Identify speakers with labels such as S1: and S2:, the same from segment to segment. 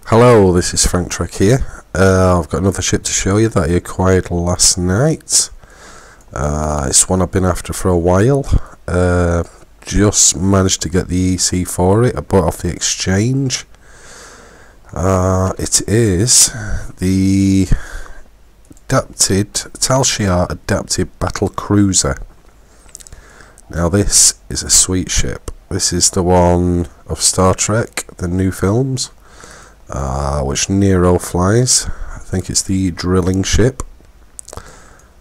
S1: Hello, this is Frank Trek here. I've got another ship to show you that I acquired last night. It's one I've been after for a while. Just managed to get the EC for it. I bought off the exchange. It is the shiar adapted battle cruiser. Now this is a sweet ship. This is the one of Star Trek, the new films, which Nero flies. I think it's the drilling ship.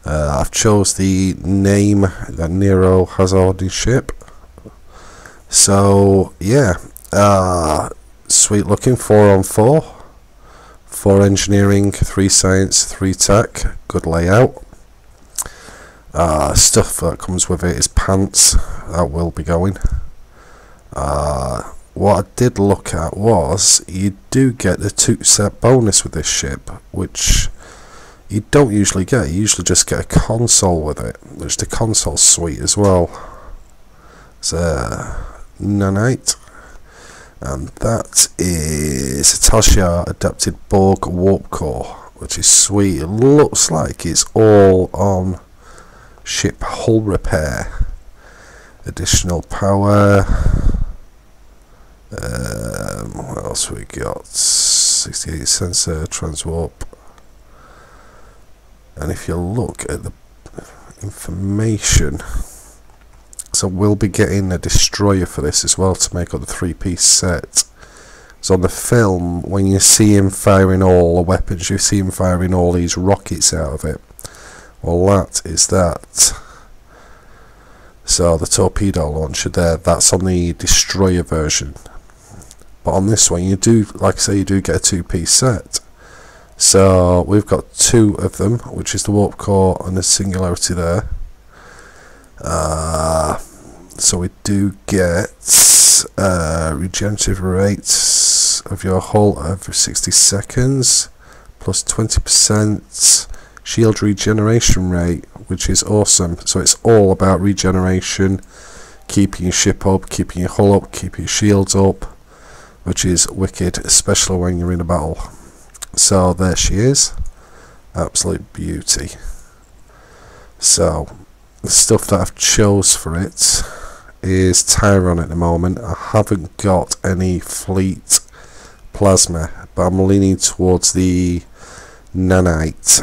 S1: I've chose the name that Nero has on his ship. So yeah, sweet looking, 4-on-4, 4 engineering, 3 science, 3 tech, good layout. Stuff that comes with it is pants, that will be going. What I did look at was you do get the 2-set bonus with this ship, which you don't usually get. You usually just get a console with it, which the console's sweet as well. It's a nanite, and that is a shiar adapted Borg warp core, which is sweet. It looks like it's all on ship hull repair. Additional power. What else we got? 68 sensor transwarp. And if you look at the information, so we'll be getting a destroyer for this as well to make up the 3-piece set. So on the film, when you see him firing all the weapons, you see him firing all these rockets out of it. Well, that is that. So the torpedo launcher there, that's on the destroyer version. But on this one, you do, like I say, you do get a 2-piece set. So we've got 2 of them, which is the warp core and the singularity there. So we do get regenerative rates of your hull every 60 seconds, plus 20% shield regeneration rate, which is awesome. So it's all about regeneration, keeping your ship up, keeping your hull up, keeping your shields up, which is wicked, especially when you're in a battle. So there she is, absolute beauty. So the stuff that I've chose for it is Tyron at the moment. I haven't got any fleet plasma, but I'm leaning towards the nanite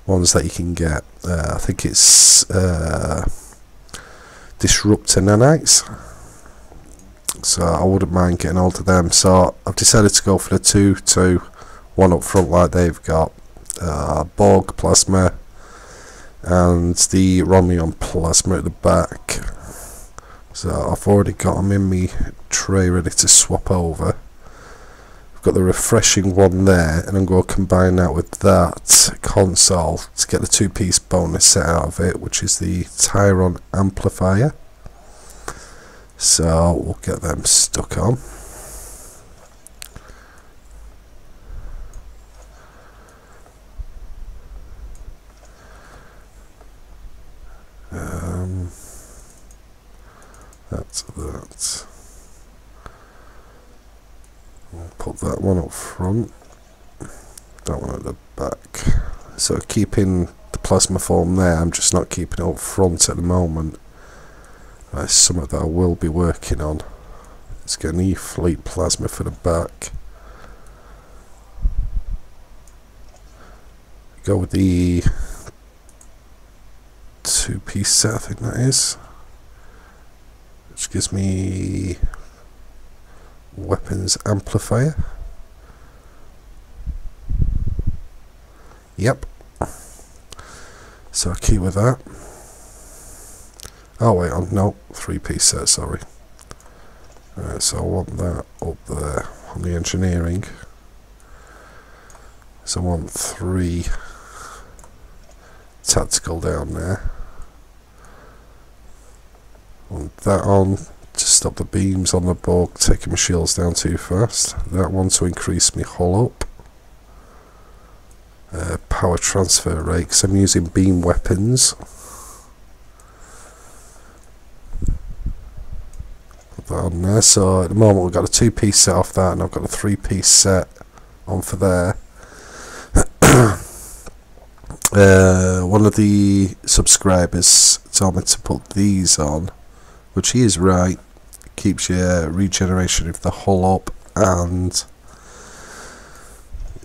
S1: ones that you can get. I think it's disruptor nanites. So I wouldn't mind getting hold of them. So I've decided to go for the 2-2, one up front like they've got, Borg plasma and the Romulan plasma at the back. So I've already got them in my tray ready to swap over. I've got the refreshing one there, and I'm going to combine that with that console to get the 2-piece bonus set out of it, which is the Tyron amplifier. So we'll get them stuck on. That's that. We'll put that one up front, that one at the back. So keeping the plasma form there, I'm just not keeping it up front at the moment. That's something that I will be working on. It's getting E-fleet plasma for the back. Go with the 2-piece set, I think that is, which gives me weapons amplifier. Yep. So I keep with that. Oh wait, no, 3-piece set, sorry. So I want that up there on the engineering. So I want 3 tactical down there. I want that on to stop the beams on the Borg taking my shields down too fast. That one to increase my hull up. Power transfer rate, because I'm using beam weapons. that on there. So at the moment we've got a 2-piece set off that, and I've got a 3-piece set on for there. One of the subscribers told me to put these on, which he is right. Keeps your regeneration of the hull up, and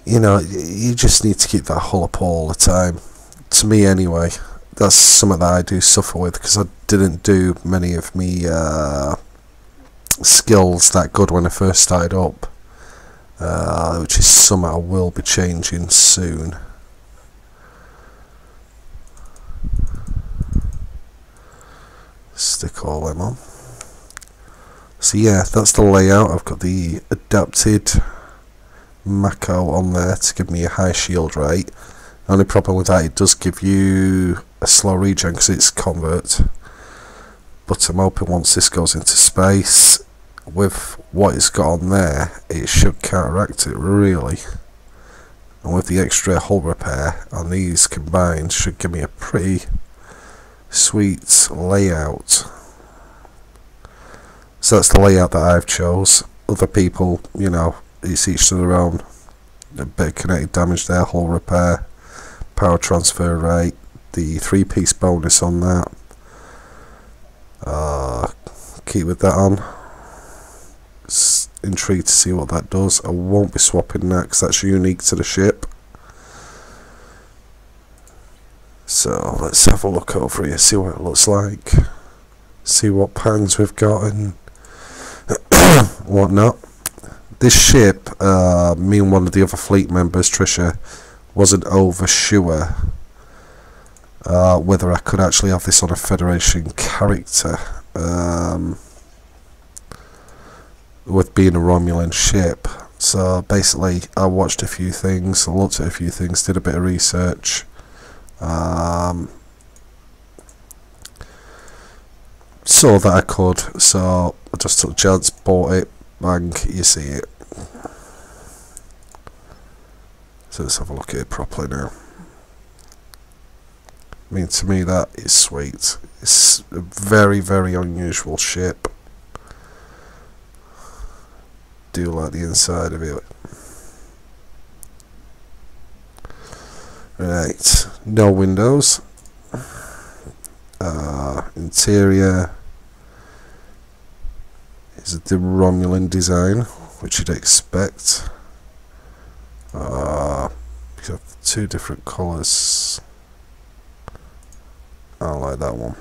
S1: you know, you just need to keep that hull up all the time. To me anyway, that's something that I do suffer with, because I didn't do many of me skills that good when I first started up, which is something I will be changing soon. Stick all them on. So yeah, that's the layout. I've got the adapted Mako on there to give me a high shield rate. The only problem with that, it does give you a slow regen because it's convert, but I'm hoping once this goes into space, with what it's got on there, it should counteract it really, and with the extra hull repair on these combined, should give me a pretty sweet layout. So that's the layout that I've chose. Other people, you know, it's each to their own. A bit of kinetic damage there, hull repair, power transfer rate, the 3-piece bonus on that. Keep with that on. Intrigued to see what that does. I won't be swapping that because that's unique to the ship. So let's have a look over here, see what it looks like, see what patterns we've got and whatnot. This ship, me and one of the other fleet members, Trisha, wasn't over sure whether I could actually have this on a Federation character, with being a Romulan ship. So basically I watched a few things, I looked at a few things, did a bit of research. Saw that I could, so I just took a chance, bought it, bang, you see it. So let's have a look at it properly now. I mean, to me that is sweet. It's a very, very unusual ship. Do like the inside of it. Right, no windows. Interior is the Romulan design, which you'd expect. You have 2 different colours. I like that one.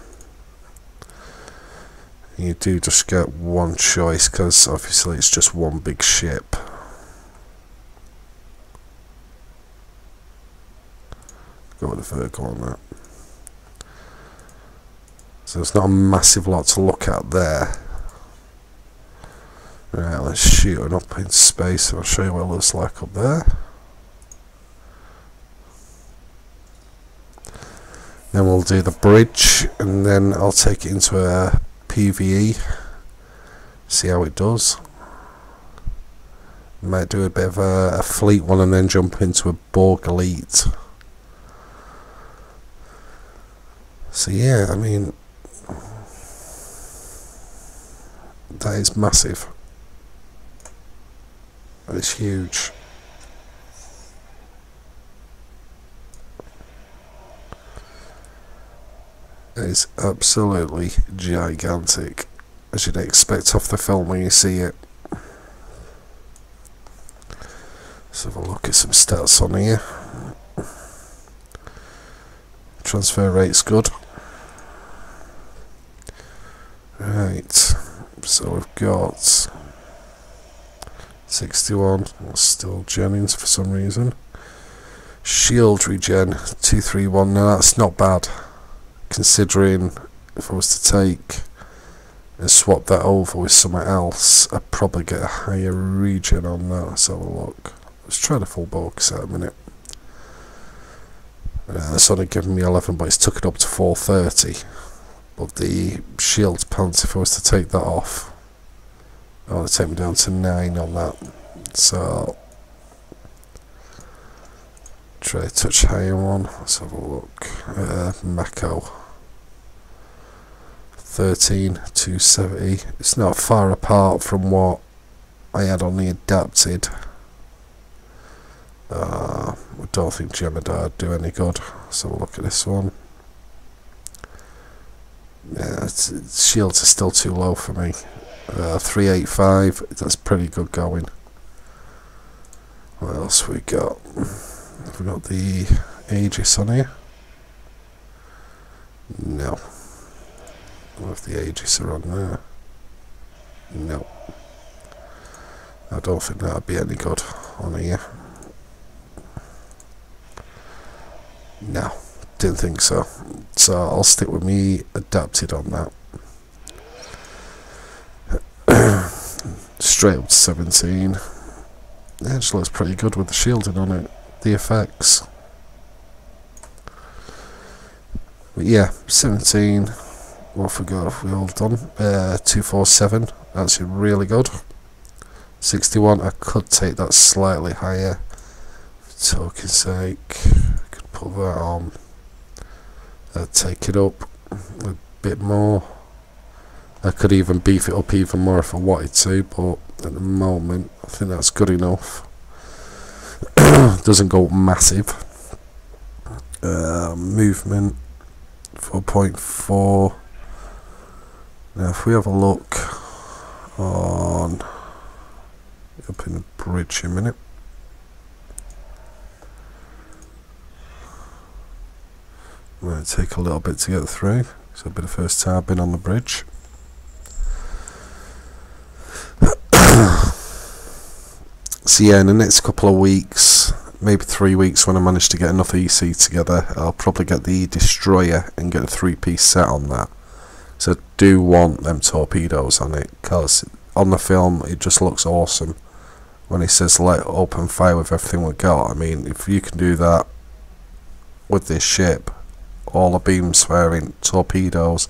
S1: You do just get one choice because obviously it's just one big ship. Go with the Virgo on that. So it's not a massive lot to look at there. Right, let's shoot it up in space and I'll show you what it looks like up there. Then we'll do the bridge and then I'll take it into a PvE, see how it does. Might do a bit of a fleet one and then jump into a Borg Elite. So yeah, I mean, that is massive. That is huge. It is absolutely gigantic, as you'd expect off the film when you see it. Let's have a look at some stats on here. Transfer rate's good. Right, so we've got 61, still Jennings for some reason. Shield regen 231, now that's not bad, considering if I was to take and swap that over with something else, I'd probably get a higher regen on that. Let's have a look. Let's try the full bulk set a minute. That's only given me 11, but it's took it up to 430. But the shield pants, if I was to take that off, it would take me down to 9 on that. So try a touch higher one. Let's have a look. Mako 13,270. It's not far apart from what I had on the adapted. I don't think Gemini do any good. Let's have a look at this one. Yeah, shields are still too low for me. 385, that's pretty good going. What else we got? Have we got the Aegis on here? No. What if the Aegis are on there? No. I don't think that would be any good on here. No, didn't think so. So I'll stick with me adapted on that. Straight up to 17. It just looks pretty good with the shielding on it. The effects. But yeah, 17. What have we got? Have we all done? 247. That's really good. 61. I could take that slightly higher. For talking sake, I could put that on. Take it up a bit more. I could even beef it up even more if I wanted to, but at the moment I think that's good enough. Doesn't go massive. Movement 4.4. Now if we have a look on up in the bridge in a minute. Might take a little bit to get through. So it'll be the first time I've been on the bridge. So yeah, in the next couple of weeks, maybe 3 weeks, when I manage to get enough EC together, I'll probably get the destroyer and get a 3-piece set on that. So I do want them torpedoes on it, because on the film it just looks awesome. When he says let open fire with everything we got, I mean, if you can do that with this ship, all the beams firing, torpedoes,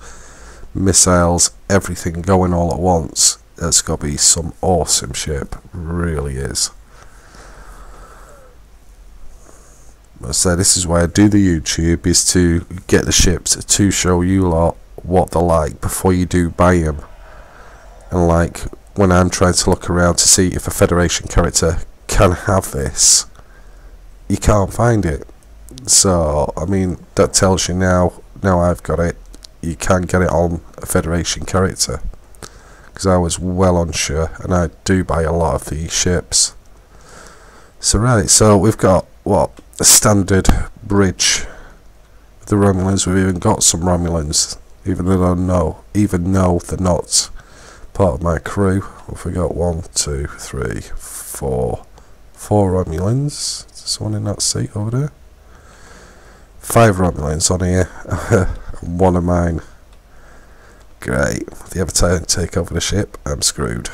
S1: missiles, everything going all at once, it's got to be some awesome ship. Really is. I say this is why I do the YouTube, is to get the ships to show you lot what they're like before you do buy them. And like when I'm trying to look around to see if a Federation character can have this, you can't find it. So I mean, that tells you now I've got it, you can get it on a Federation character, because I was well unsure, and I do buy a lot of these ships. So right, so we've got what, a standard bridge with the Romulans. We've even got some Romulans, even though they're not part of my crew. We've got 1, 2, 3, 4 Romulans. There's one in that seat over there. 5 Romulans on here, and 1 of mine. Great. If they ever take over the ship, I'm screwed.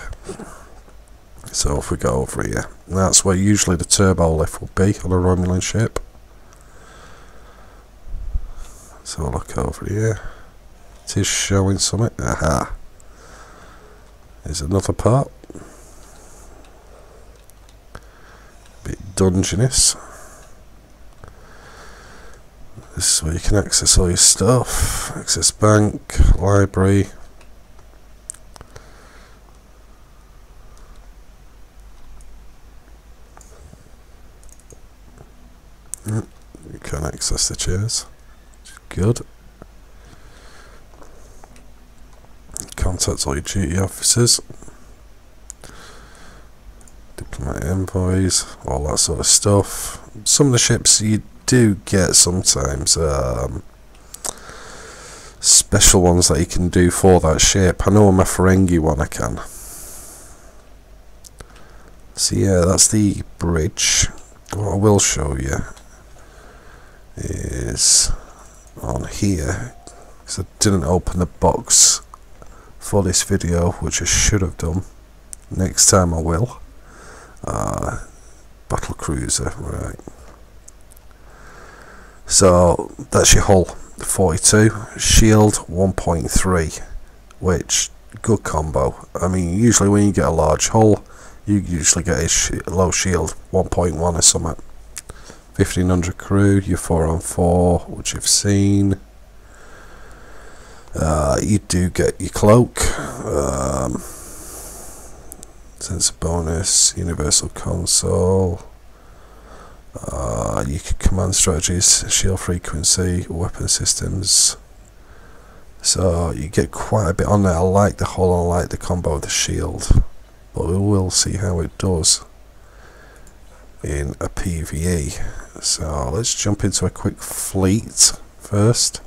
S1: So if we go over here, that's where usually the turbo lift will be on a Romulan ship. So look over here. It is showing something. Aha. There's another part. Bit dungeonous. This is where you can access all your stuff. Access bank, library. You can access the chairs. Good. Contact all your duty officers. Diplomatic envoys, all that sort of stuff. Some of the ships you do get sometimes special ones that you can do for that ship. I know on my Ferengi one I can. So yeah, that's the bridge. What I will show you is on here, because I didn't open the box for this video, which I should have done. Next time I will. Battle cruiser, right. So that's your hull, 42, shield 1.3, which good combo. I mean, usually when you get a large hull, you usually get a low shield 1.1 or something. 1500 crew, your 4-on-4, which you've seen. You do get your cloak, sensor bonus, universal console. You can command strategies, shield frequency, weapon systems. So you get quite a bit on there. I like the hull, I like the combo of the shield, but we will see how it does in a PvE. So let's jump into a quick fleet first.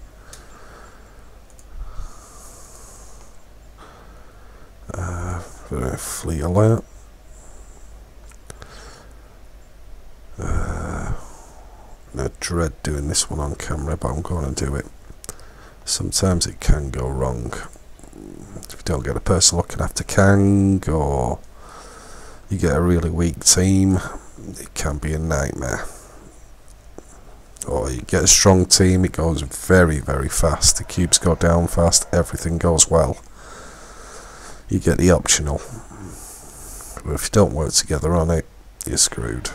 S1: Fleet alert. I dread doing this one on camera, but I'm going to do it. Sometimes it can go wrong if you don't get a person looking after Kang, or you get a really weak team. It can be a nightmare. Or you get a strong team, it goes very, very fast. The cubes go down fast, everything goes well. You get the optional. But if you don't work together on it, you're screwed.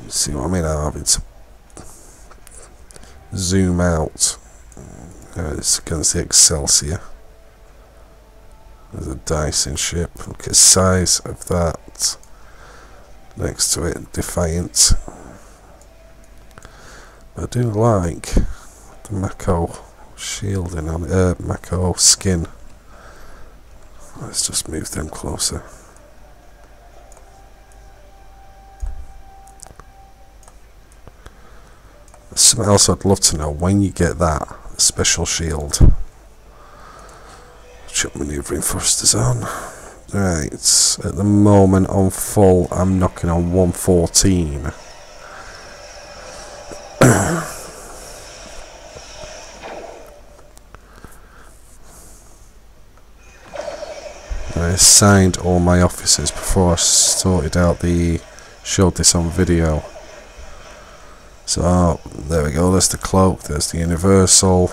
S1: See what I mean? I'm having to zoom out. It's against the Excelsior. There's a Dyson ship. Look at the size of that. Next to it, Defiant. I do like the Mako shielding on it, Mako skin. Let's just move them closer. Something else I'd love to know, when you get that special shield. Chuck manoeuvring thrusters on. Right, at the moment on full, I'm knocking on 114. I assigned all my officers before I sorted out showed this on video. So there we go, there's the cloak, there's the universal.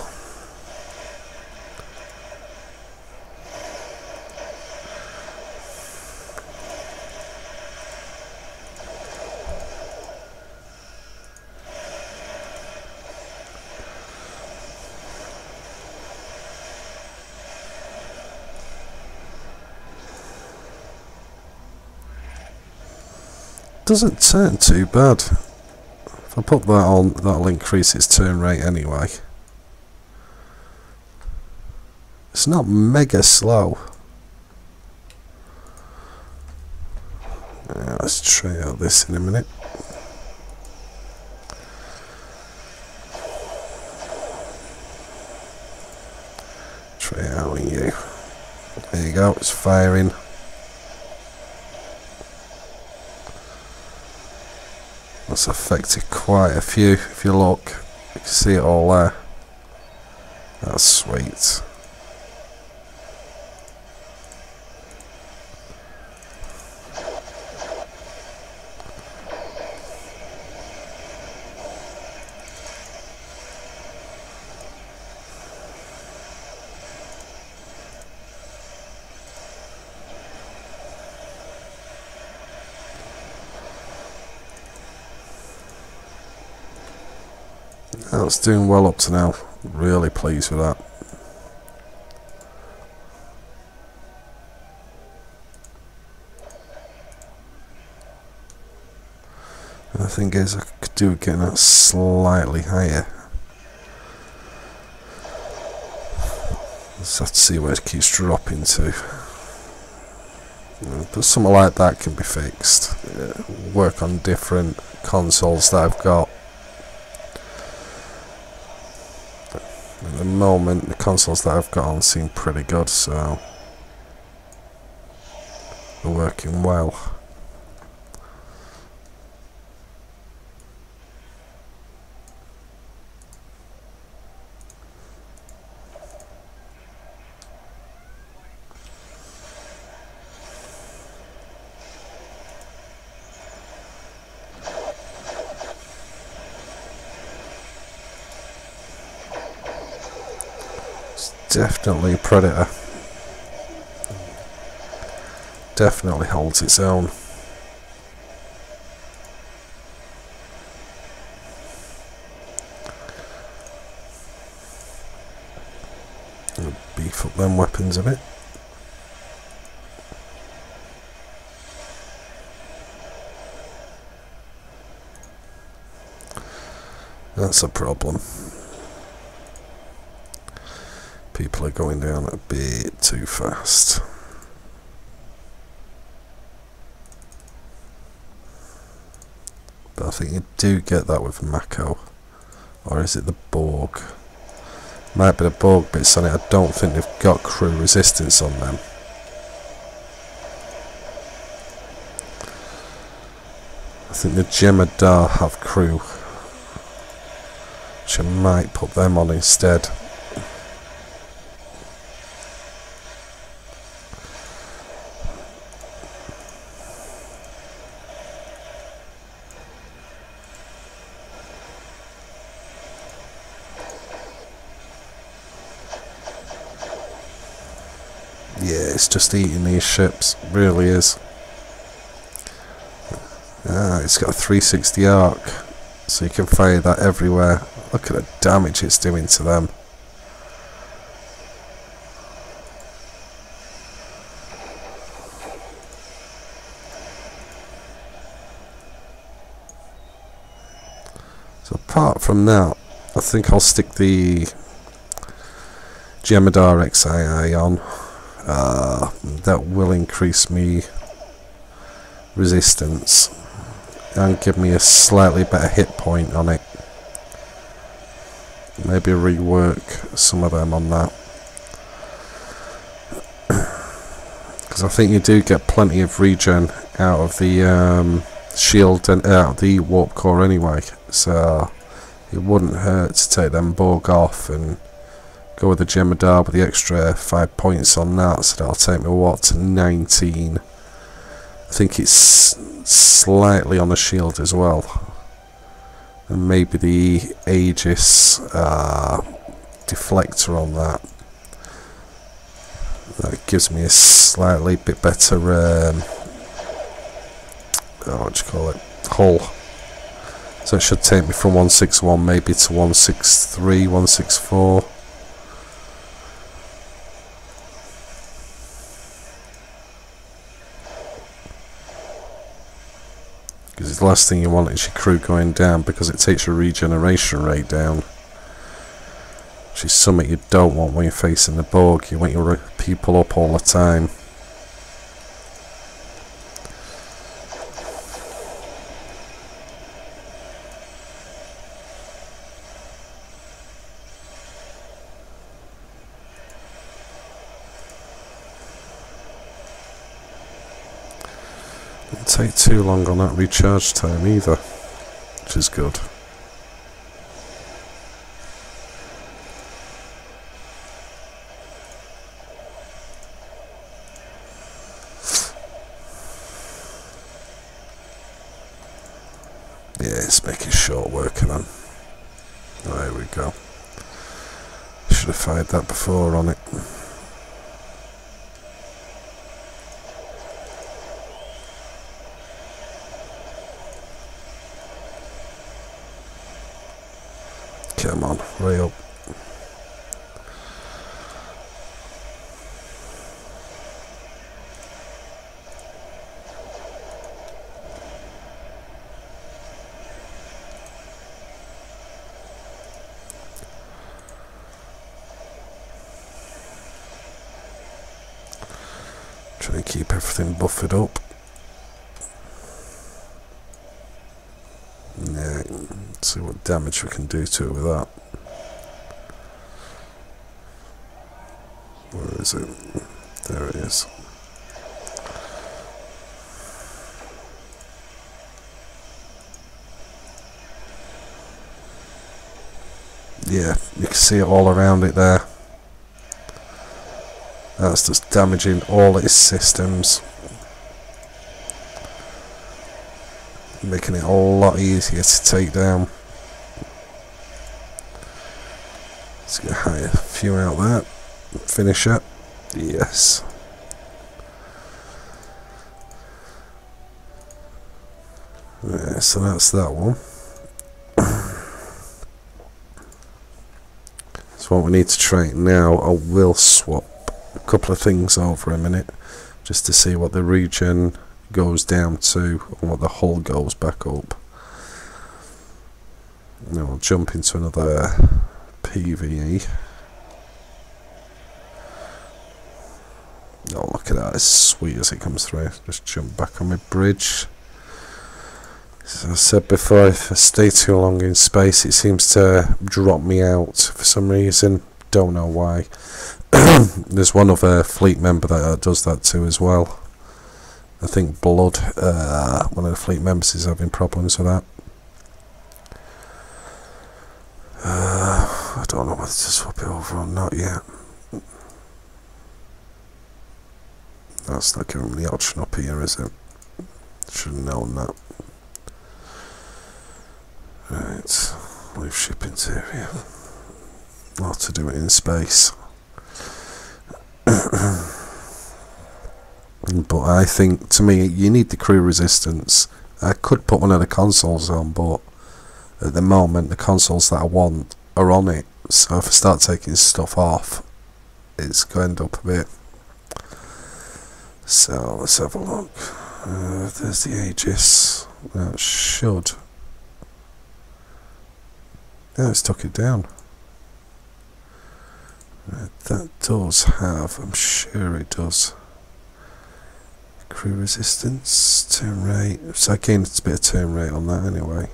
S1: Doesn't turn too bad. If I put that on, that'll increase its turn rate anyway. It's not mega slow. Let's try out this in a minute. Try out on you. There you go, it's firing. That's affected quite a few. If you look, you can see it all there. That's sweet. That's doing well up to now. Really pleased with that. And the thing is, I could do it getting that slightly higher. Just have to see where it keeps dropping to. But something like that can be fixed. Work on different consoles that I've got. At the moment, the consoles that I've got on seem pretty good, so they're working well. Definitely a predator. Definitely holds its own. them weapons a bit. That's a problem. People are going down a bit too fast. But I think you do get that with Mako. Or is it the Borg? Might be the Borg bits on it. I don't think they've got crew resistance on them. I think the Jemadar have crew, which I might put them on instead. Yeah, it's just eating these ships, really is. Ah, it's got a 360 arc, so you can fire that everywhere. Look at the damage it's doing to them. So apart from that, I think I'll stick the Jemadar XII on. That will increase me resistance and give me a slightly better hit point on it. Maybe rework some of them on that, because I think you do get plenty of regen out of the shield and out of the warp core anyway, so it wouldn't hurt to take them Borg off and go with the Jemadar with the extra 5 points on that, so that'll take me what, to 19. I think it's slightly on the shield as well, and maybe the Aegis deflector on that. That gives me a slightly bit better what do you call it, hull. So it should take me from 161 maybe to 163, 164. Because the last thing you want is your crew going down, because it takes your regeneration rate down, which is something you don't want when you're facing the Borg. You want your people up all the time. Didn't take too long on that recharge time either, which is good. Yeah, it's making short work of them. There we go. Should have fired that before on it. Come on, hurry up. Try and keep everything buffered up. Yeah, let's see what damage we can do to it with that. Where is it? There it is. Yeah, you can see it all around it there. That's just damaging all its systems, making it a lot easier to take down. Let's get a few out there. Finish it. Yes. Yeah, so that's that one. So what we need to try now, I will swap a couple of things over a minute, just to see what the regen goes down to and what the hull goes back up. Now we'll jump into another PvE. Oh, look at that, as sweet as it comes through. Just jump back on my bridge. As I said before, if I stay too long in space, it seems to drop me out for some reason. Don't know why. There's one other fleet member that does that too as well. I think Blood, one of the fleet members, is having problems with that. I don't know whether to swap it over or not yet. That's not giving me the option up here, is it? Should have known that. Right, leave ship interior. Not to do it in space. But I think, to me, you need the crew resistance. I could put one of the consoles on, but at the moment the consoles that I want are on it. So if I start taking stuff off, it's going to end up a bit. So let's have a look. There's the Aegis. That should. Yeah, it's took it down. That does have, I'm sure it does, crew resistance, turn rate. So I gained a bit of turn rate on that anyway.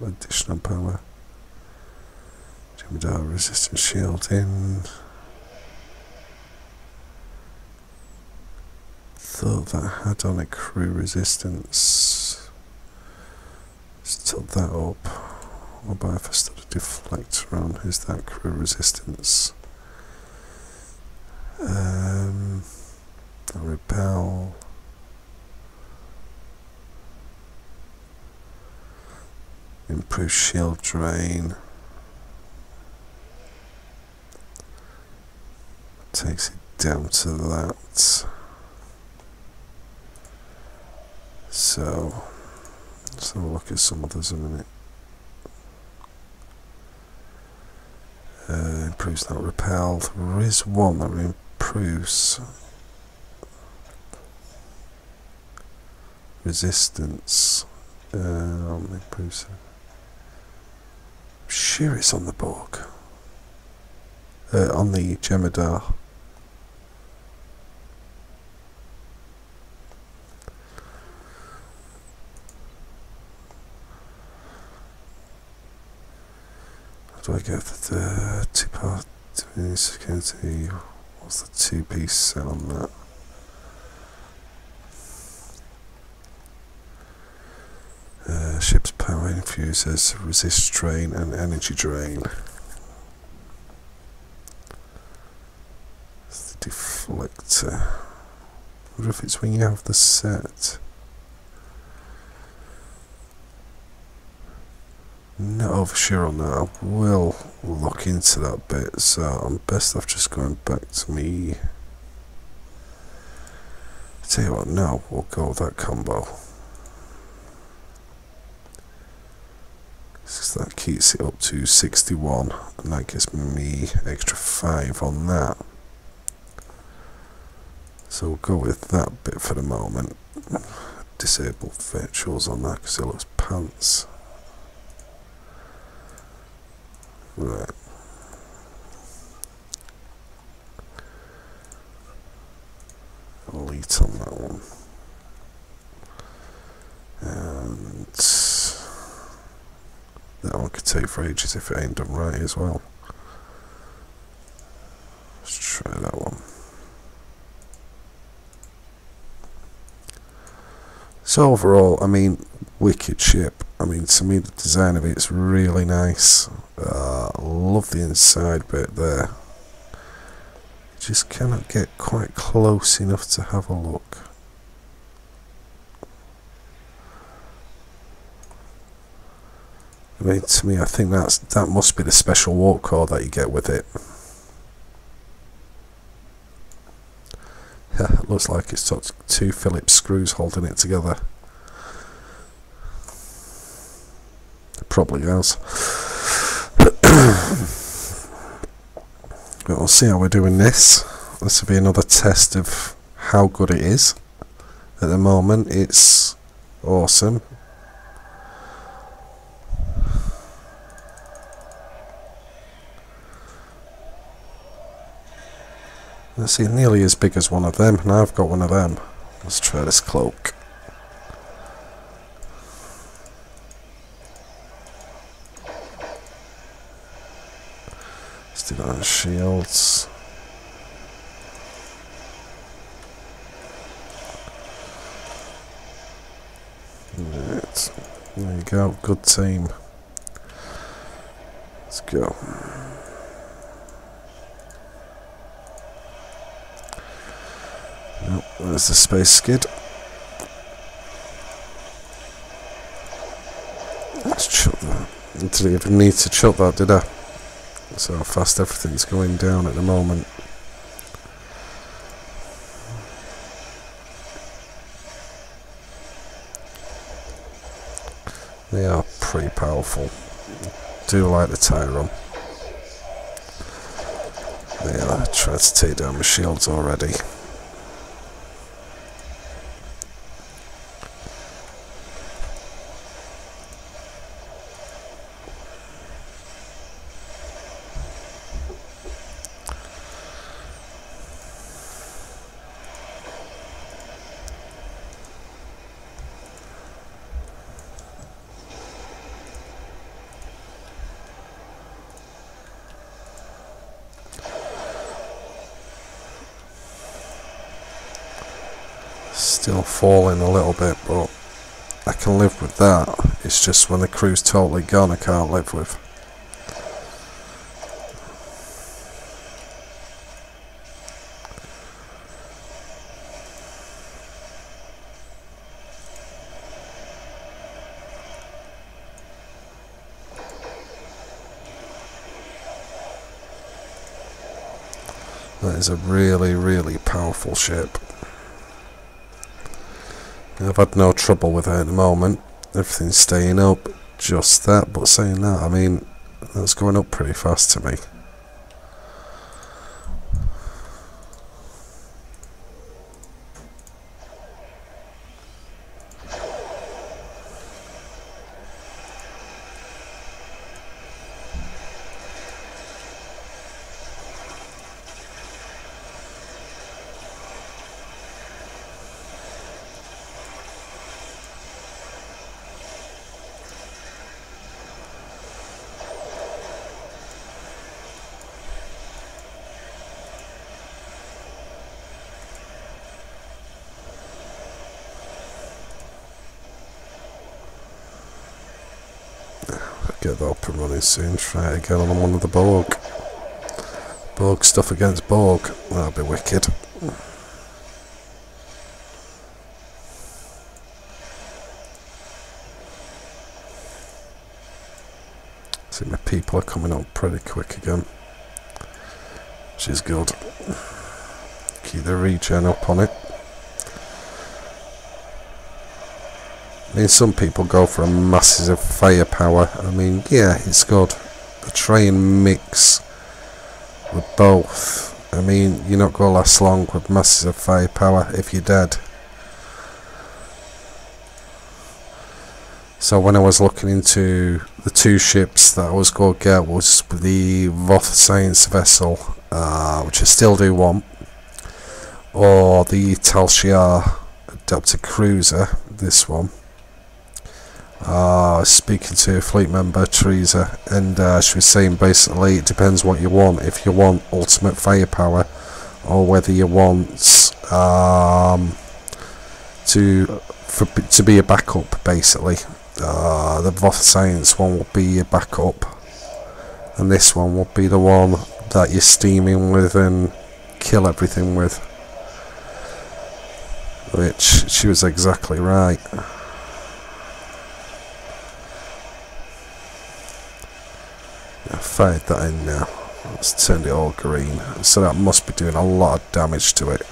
S1: Additional power. Gemidar resistance shielding. Thought that had on a crew resistance. Let's tilt that up. What about if I start a deflector on? Who's that crew resistance? Repel. Improve shield drain. Takes it down to that. So let's have a look at some others in a minute. Improves that repel. There is one that improves resistance. Improves. Sure, it's on the Borg. On the Gemidar. Do I get the two-part security? What's the two-piece set on that? Ship's power infuses resist drain and energy drain. It's the deflector. I wonder if it's when you have the set. Not over sure on that. I will look into that bit, so I'm best off just going back to me. Tell you what, now we'll go with that combo. So that keeps it up to 61, and that gives me extra 5 on that. So we'll go with that bit for the moment. Disable virtuals on that because it looks pants. Right. Elite on that one. And that one could take for ages if it ain't done right as well. Let's try that one. So overall, I mean, wicked ship. I mean, to me the design of it's really nice. Love the inside bit there. Just cannot get quite close enough to have a look. I mean, to me, I think that must be the special warp core that you get with it. Yeah, it looks like it's got 2 Phillips screws holding it together. It probably has. But we'll see how we're doing this. this will be another test of how good it is. At the moment it's awesome. Let's see, nearly as big as one of them, and I've got one of them. Let's try this cloak. Let's do that on shields. Right. There you go, good team. Let's go. Nope, there's the space skid. Let's chuck that. I didn't even need to chuck that, did I? That's how fast everything's going down at the moment. They are pretty powerful. Do like the Tyron. They are trying to take down my shields already. Still falling a little bit, but I can live with that. It's just when the crew's totally gone I can't live with. That is a really, really powerful ship. I've had no trouble with it at the moment. Everything's staying up, just that. But saying that, I mean, that's going up pretty fast to me. Get that up and running soon. Try it again on one of the Borg. Borg stuff against Borg. That'll be wicked. See, my people are coming up pretty quick again, which is good. Keep the regen up on it. I mean, some people go for a massive firepower. I mean, yeah, it's good. But try and mix with both. I mean, you're not going to last long with massive firepower if you're dead. So when I was looking into the two ships that I was going to get was the Voth Science Vessel, which I still do want, or the Shiar Adapted Cruiser, this one. Speaking to a fleet member, Teresa, and she was saying basically it depends what you want. If you want ultimate firepower, or whether you want to be a backup, basically. The Voth Science one will be your backup, and this one will be the one that you're steaming with and kill everything with. Which she was exactly right. I fired that in now. Let's turn it all green. So that must be doing a lot of damage to it.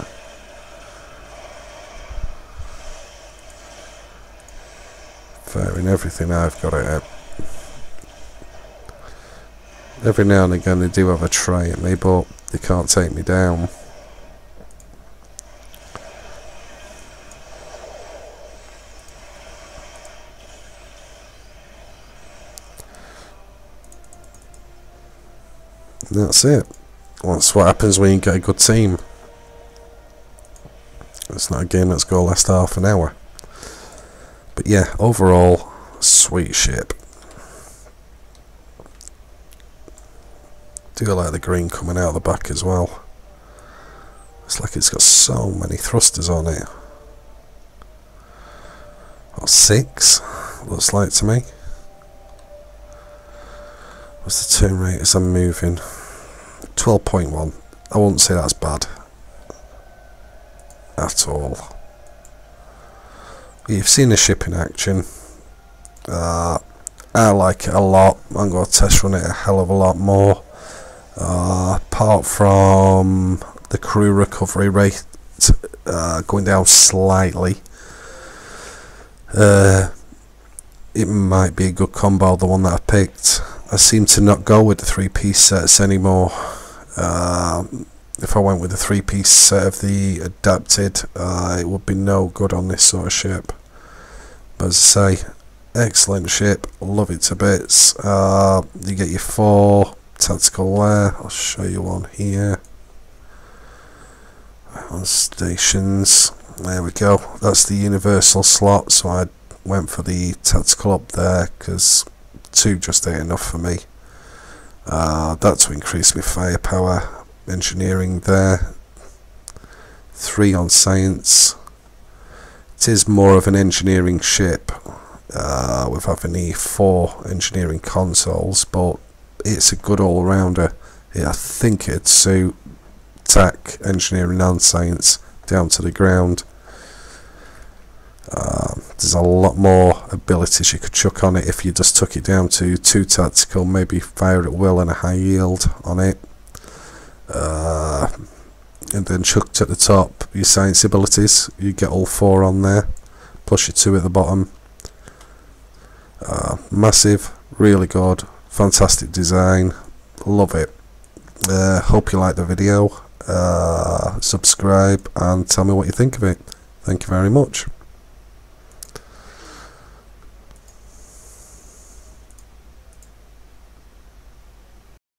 S1: Firing everything I've got at it. Every now and again they do have a try at me, but they can't take me down. That's it. That's what happens when you get a good team. It's not a game that's going to last half an hour. But yeah, overall, sweet ship. Do like the green coming out of the back as well. It's like it's got so many thrusters on it. Or 6, looks like to me. What's the turn rate as I'm moving? 12.1. I wouldn't say that's bad at all. You've seen the ship in action. I like it a lot. I'm going to test run it a hell of a lot more. Apart from the crew recovery rate going down slightly, it might be a good combo, the one that I picked. I seem to not go with the 3-piece sets anymore. If I went with the 3-piece set of the adapted, it would be no good on this sort of ship. But as I say, excellent ship, love it to bits. You get your 4 tactical there. I'll show you one here on stations. There we go, that's the universal slot, so I went for the tactical up there because 2 just ain't enough for me. That to increase my firepower. Engineering there, 3 on science. It is more of an engineering ship with having the 4 engineering consoles, but it's a good all-rounder. I think it'd suit tech, engineering and science down to the ground. There's a lot more abilities you could chuck on it if you just took it down to 2 tactical, maybe fire at will and a high yield on it. And then chucked at the top your science abilities. You get all 4 on there, plus your 2 at the bottom. Massive, really good, fantastic design, love it. Hope you like the video. Subscribe and tell me what you think of it. Thank you very much.